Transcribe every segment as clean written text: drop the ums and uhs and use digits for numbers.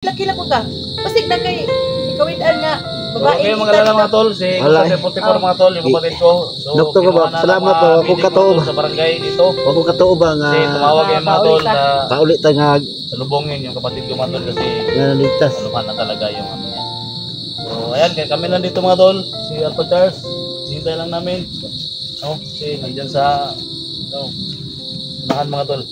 Laki lang ko ka. Pasig na kay ikawitan nga babae. Okay, mga mga tol, si Puti por mga tol, yung kapatid ko. So, Doktor ko ba? Salamat po. Ako katoo ba? Sa barangay dito. Ako katoo ba nga? Kasi tumawag yung mga tol na paulit ta nga salubongin yung kapatid ko mga tol kasi naligtas. aluhan na talaga yung ano niya. So, ayan, kami nandito mga tol. Si Alpha Charles, hintay lang namin. No, si nandyan sa unahan mga tol.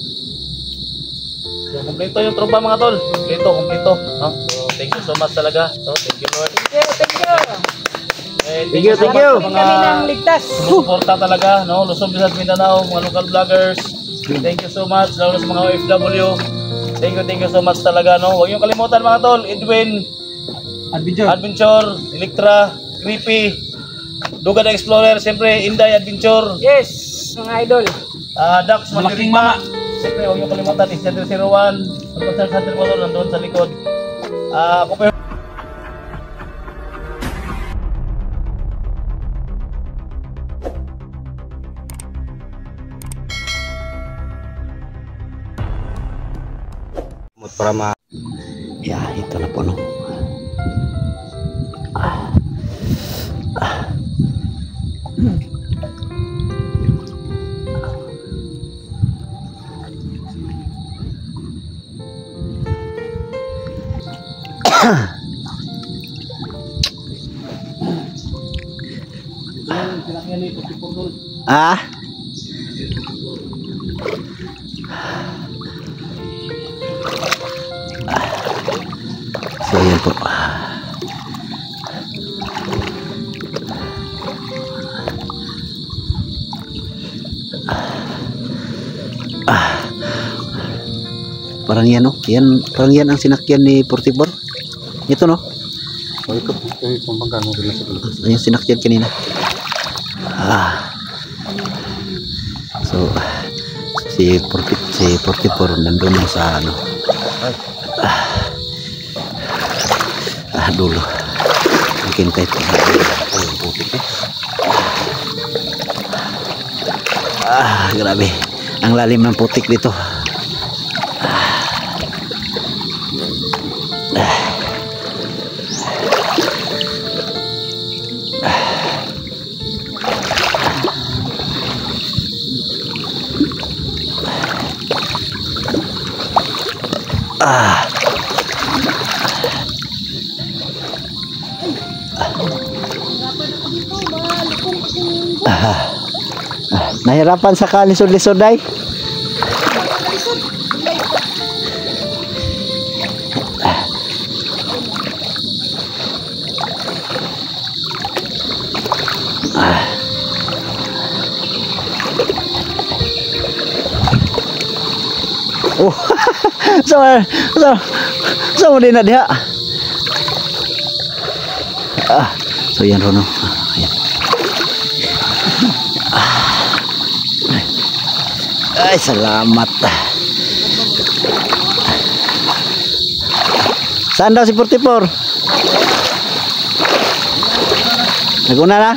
So, kompleto yung tropa mga tol. Kompleto. No? So, thank you so much talaga. So, thank you Lord. Thank you. Thank you. Kami nang ligtas. Sumuporta talaga, no? Luzon, Visayas, Mindanao, mga local vloggers. Thank you so much, lalo sa mga OFW. Thank you so much talaga, no? Huwag niyong kalimutan mga tol, Edwin, Adventure, Electra, Creepy, Dugad Explorer, siyempre Inday Adventure. Yes, mga idol. Dax, Malaking Mama. Siyempre, huwag niyong kalimutan, Center 01, Pagpasal Center mo doon, nandun sa likod. Ako pa Para ma... Yeah, ito na po, no? Ah? So yan po. Parang yan, no? Yan, parang yan ang sinakyan ni 44. Ito, no? Oh, ito pembangkang dulu sebelum. Yung sinakyan kanina. So si 44 nandun sa ano. Dulu. Mungkin kayak grabe. Ang lalim ng putik dito. Nahirapan sa kalisod-lisod ay. Oh, so din na diha. So yan Rono. Ayan. Ay, salamat. Saan daw si 44? Naguna na?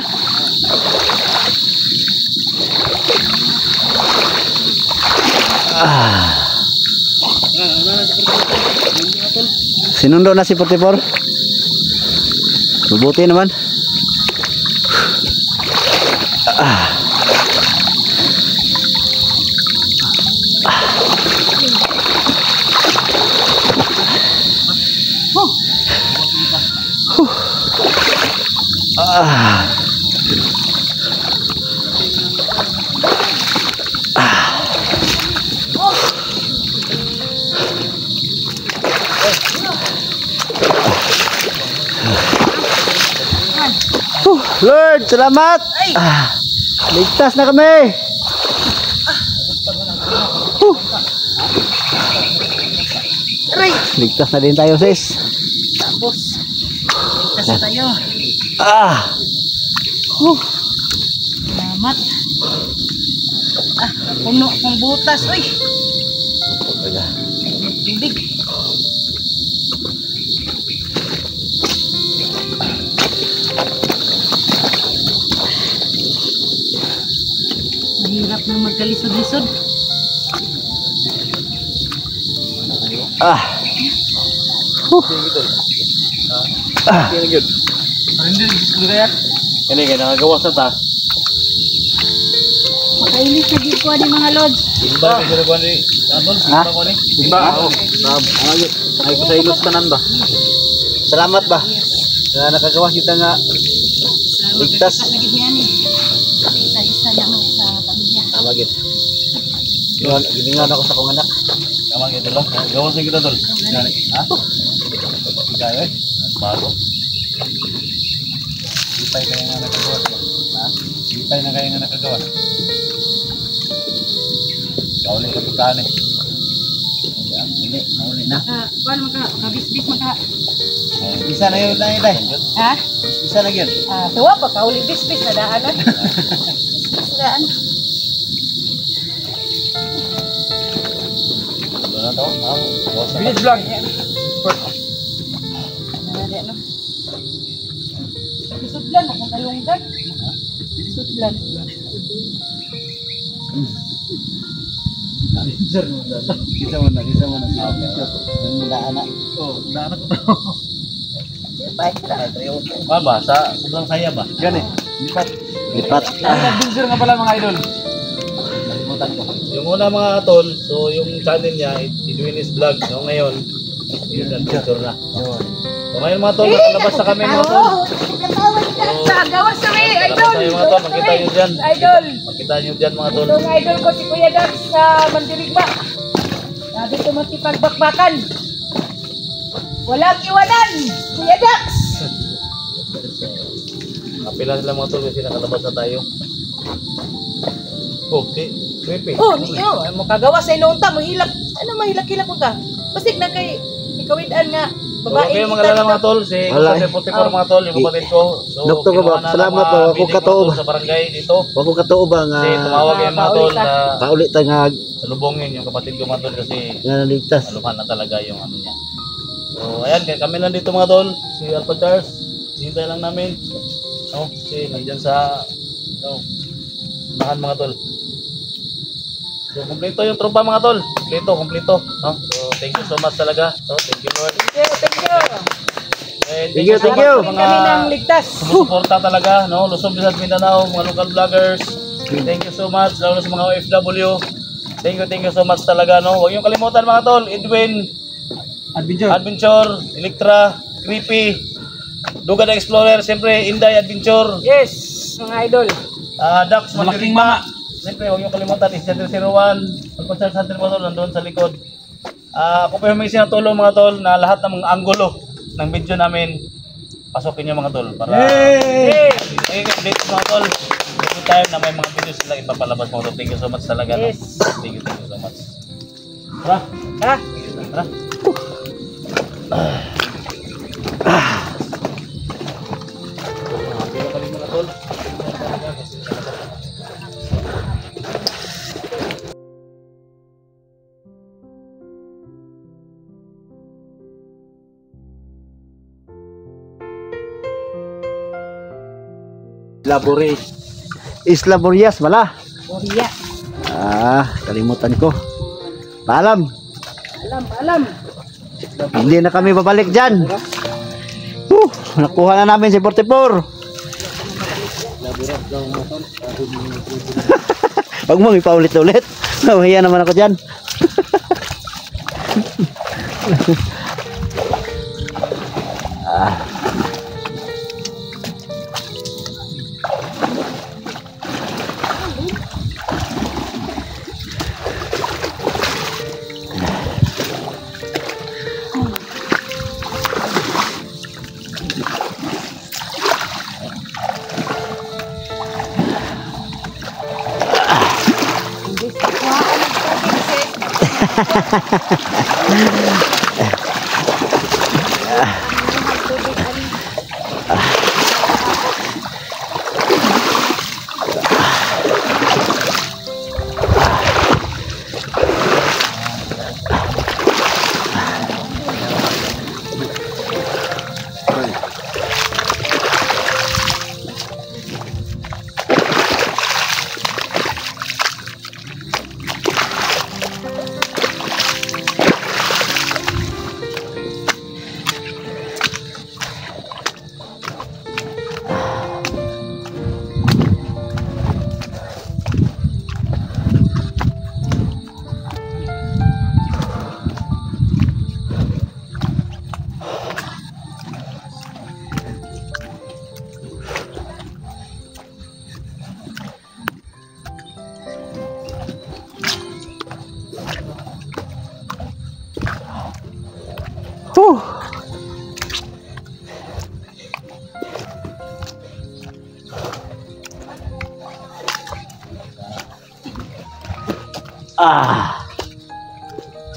Sinundo na si 44? Mabuti naman. Lord, salamat. Ligtas na kami. Ligtas na din tayo, sis. Tapos ligtas na tayo. Salamat. Puno kong butas, uy. Tubig. Mahirap na magkalisod-lisod. Sige tol. Sige gyud. Hindi gusto kaya. Kani kay nakagawas na ta. Makainis na gid ko ni mga lods. Timba kay sir ko ni. Tol, timba ko ni. Timba. Ay ko sa ilos tanan ba. Salamat ba. Na nakagawas kita nga ligtas. Isa-isa lang sa pamilya. Tama gid. Yun, giningan ako sa kong anak. Tama gyud tol. Gawas na kita tol. Ha? Kaya bago. Ipay kaya nga nakagawas. Ha? Ipay na kaya nga nakagawas. Kauli ka tutaan eh. Hindi, mauli na. Kuan maka, kabis-bis maka. Isa na yun lang itay. Ha? Isa na yun. Tuwa pa ka uli bis-bis na daanan. Bis-bis na daan. Ano na to? Gawas na. Bilis lang. Nalali ano? Sudlan akong kalunggan. Sudlan. Kita mo na. Mula anak. Oh, daanan ko to. Baik na. Ano ba? Sobrang saya ba? Yan eh. Lipat. Nag-builder nga pala mga idol. Nalimutan ko. Yung una mga tol, so yung channel niya, Edwin's Vlog. So ngayon, yun adventure na. So ngayon mga tol, nakalabas na kami mga tol. Gawas sa may idol. Nakalabas na yung mga tol, makita nyo dyan. Idol. Makita nyo dyan mga tol. Itong idol ko si Kuya Dax sa Mandirigma. Sabi ko magtipagbakbakan. Walang iwanan, Kuya Dax. Kapila sila mga tol kasi nakalabas na tayo. Oh, creepy. Oh, niyo, makagawas sa inunta, mahilak. Ano mahilak-hilak mo ka? Basig na kay ikawidan nga. So, Babae. kayo magalala mga tol, si Wala. Dr. Putikor mga tol, yung kapatid ko. So, Doktor ko ba? kinuha na ng Salamat mga po. Ako bidik katoo mga tol ba? sa barangay dito. Wag ko katoo ba nga Kasi tumawag yung mga tol na paulit ta nga salubongin yung kapatid ko mga tol kasi nga ligtas. aluhan na talaga yung ano niya. So ayan, kami nandito mga tol, si Alpha Charles, hintay lang namin. No, kasi nandyan sa unahan mga tol. So kumpleto yung tropa mga tol, kumpleto. No? So thank you so much talaga. So thank you Lord. Thank you. And Thank you, so thank much you. sa Kami ng ligtas. sumusuporta talaga, no? Luzon, Visayas, Mindanao, mga local vloggers. Thank you so much, lalo sa mga OFW. Thank you so much talaga, no? Huwag niyong kalimutan mga tol, Edwin, Adventure, Electra, Creepy, Duga the Explorer, siyempre Inday Adventure, Yes, mga idol. Dax, Malaking Mga. Siyempre, huwag niyong kalimutan, is 001, Pagpasal sa mga tol, nandun sa likod. Ako pa yung may sinatulong mga tol na lahat ng mga anggulo ng video namin, pasokin niyo mga tol para update mga tol. Every time na may mga videos sila ipapalabas mga tol. Thank you so much talaga. No? Yes. Thank you so much. Tara. Ha? Tara. Happy na kami mga tol. Isla Burias bala. Korea. Kalimutan ko. Paalam. Alam. Hindi na kami babalik dyan. Nakuha na namin si 44. Huwag mo ipaulit-ulit. Nawahiya naman ako dyan.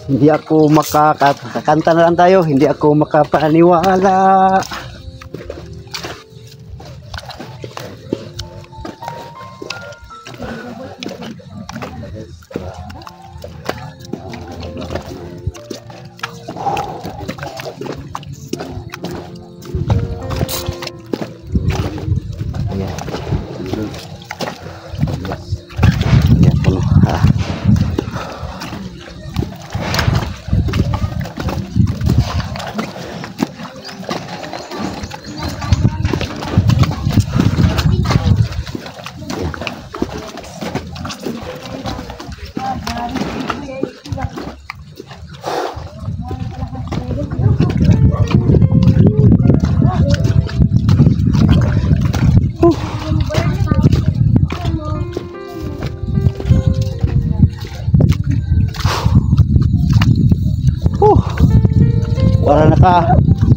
Hindi ako kakanta na lang tayo. Hindi ako makapaniwala.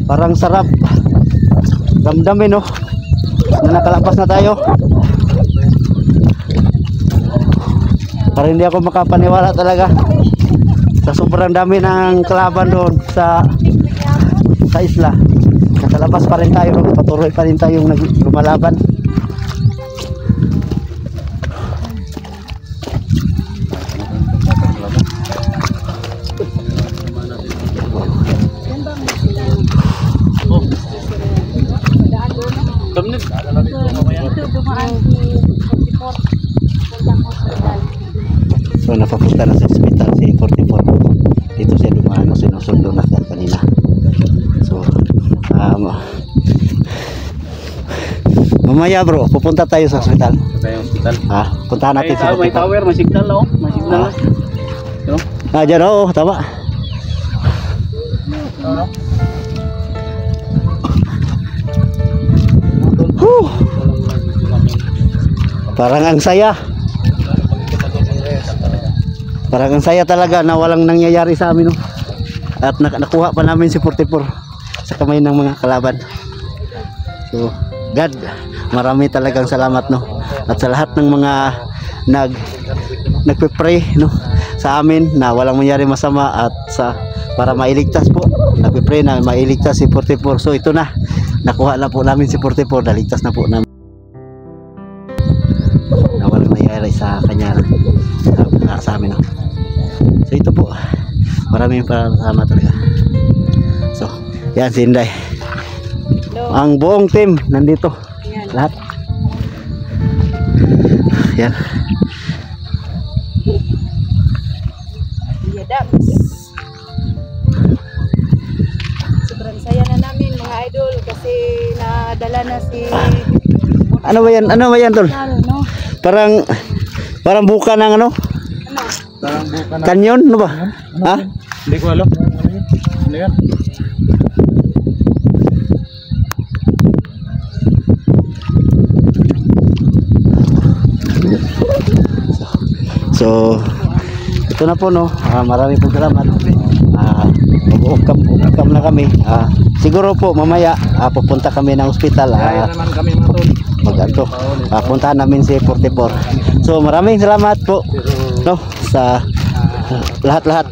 Parang sarap damdamin, no, na nakalapas na tayo. Parang hindi ako makapaniwala talaga sa sobrang dami ng kalaban doon sa isla. Nakalabas pa rin tayo, patuloy pa rin tayong lumalaban. So napapunta na sa hospital si 44. Dito siya dumaan, sinusundo na kanina. So mamaya bro, pupunta tayo sa hospital. Puntahan natin sa hospital. May tower, may signal na, may signal na. Dyan, oo, tama. Parang ang saya. Parang ang saya talaga na walang nangyayari sa amin, no? At nakuha pa namin si 44 sa kamay ng mga kalaban. So God, marami talagang salamat, no? At sa lahat ng mga nagpe-pray, no, sa amin na walang mangyari masama at para mailigtas po. Nagpe-pray na mailigtas si 44. So ito na, nakuha na po namin si 44, naligtas na po namin. Na walang nangyari sa kanya, sa amin, no? So ito po, maraming salamat talaga. So yan si Inday. Ang buong team nandito. Yan. Lahat. Yan. Sobrang saya na namin mga idol kasi nadala na si Ano ba yan? Ano ba yan, tol? no? Parang buka ng ano? Parang buka na. Kanyon, ano ba? Ha? Hindi ko alam. Ano yan? So ito na po, no. Marami pong salamat. Mag-uukam na kami. Siguro po mamaya pupunta kami ng ospital. Kaya naman kami matol. Puntahan namin si 44. So maraming salamat po, no, sa lahat-lahat.